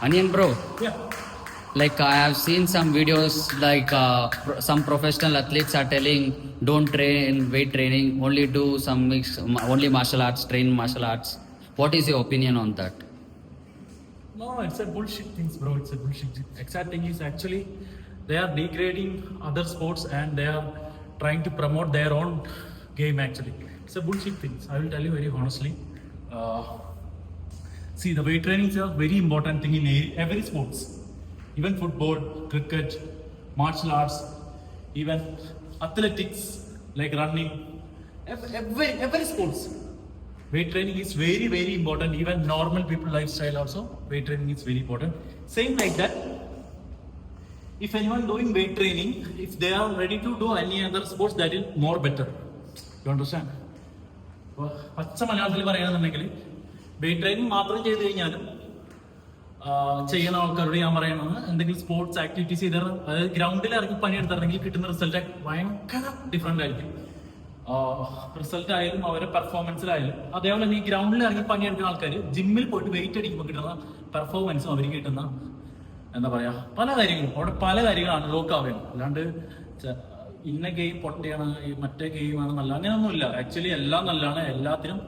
Onion bro, Yeah. like I have seen some videos like some professional athletes are telling don't train weight training, only do some only martial arts, train martial arts. What is your opinion on that? No, it's a bullshit things, bro. It's a bullshit. Exact thing is actually they are degrading other sports and they are trying to promote their own game. Actually, it's a bullshit things. I will tell you very honestly. Uh, See, the weight training is a very important thing in every sports, even football, cricket, martial arts, even athletics like running, every sports. Weight training is very important. Even normal people lifestyle also, weight training is very important. Same like that. If anyone doing weight training, if they are ready to do any other sports, that is more better. You understand? പച്ച മലയാളത്തിൽ പറയുകയാണെന്നുണ്ടെങ്കിൽ wait training മാത്രം ചെയ്ത് കഴിഞ്ഞാലും ചെയ്യുന്ന ആൾക്കാരോട് ഞാൻ പറയണത് എന്തെങ്കിലും സ്പോർട്സ് ആക്ടിവിറ്റീസ് ചെയ്ത അതായത് ഗ്രൗണ്ടിൽ ഇറങ്ങി പണിയെടുത്തിറങ്ങി കിട്ടുന്ന റിസൾട്ട് ഭയങ്കര ഡിഫറെന്റ് ആയിരിക്കും. റിസൾട്ട് ആയാലും അവരുടെ പെർഫോമൻസിലായാലും അതേപോലെ തന്നെ ഈ ഗ്രൗണ്ടിൽ ഇറങ്ങി പണിയെടുക്കുന്ന ആൾക്കാർ ജിമ്മിൽ പോയിട്ട് വെയിറ്റ് അടിക്കുമ്പോൾ കിട്ടുന്ന പെർഫോമൻസും അവർക്ക് കിട്ടുന്ന എന്താ പറയാ പല കാര്യങ്ങളും അവിടെ പല കാര്യങ്ങളാണ് ലോക്ക് ആവുകയാണ്. അല്ലാണ്ട് ഇന്ന ഗെയിം പൊട്ടയാണ് മറ്റേ ഗെയിമാണ് നല്ല അങ്ങനെയൊന്നുമില്ല. ആക്ച്വലി എല്ലാം നല്ലതാണ്. എല്ലാത്തിനും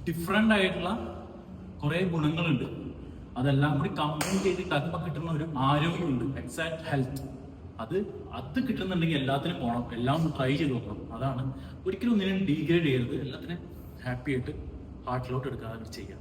ഡിഫറെന്റ് ആയിട്ടുള്ള കുറെ ഗുണങ്ങളുണ്ട്. അതെല്ലാം കൂടി കമ്പൈൻ ചെയ്തിട്ടാക്കുമ്പോൾ കിട്ടുന്ന ഒരു ആരോഗ്യമുണ്ട്, എക്സാക്ട് ഹെൽത്ത്. അത് കിട്ടുന്നുണ്ടെങ്കിൽ എല്ലാത്തിനും പോകണം, എല്ലാം ട്രൈ ചെയ്ത് നോക്കണം. അതാണ് ഒരിക്കലും ഒന്നിനും ഡീഗ്രേഡ് ചെയ്യരുത്. എല്ലാത്തിനും ഹാപ്പി ആയിട്ട് ഹാർട്ടിലോട്ട് എടുക്കാതെ ചെയ്യാം.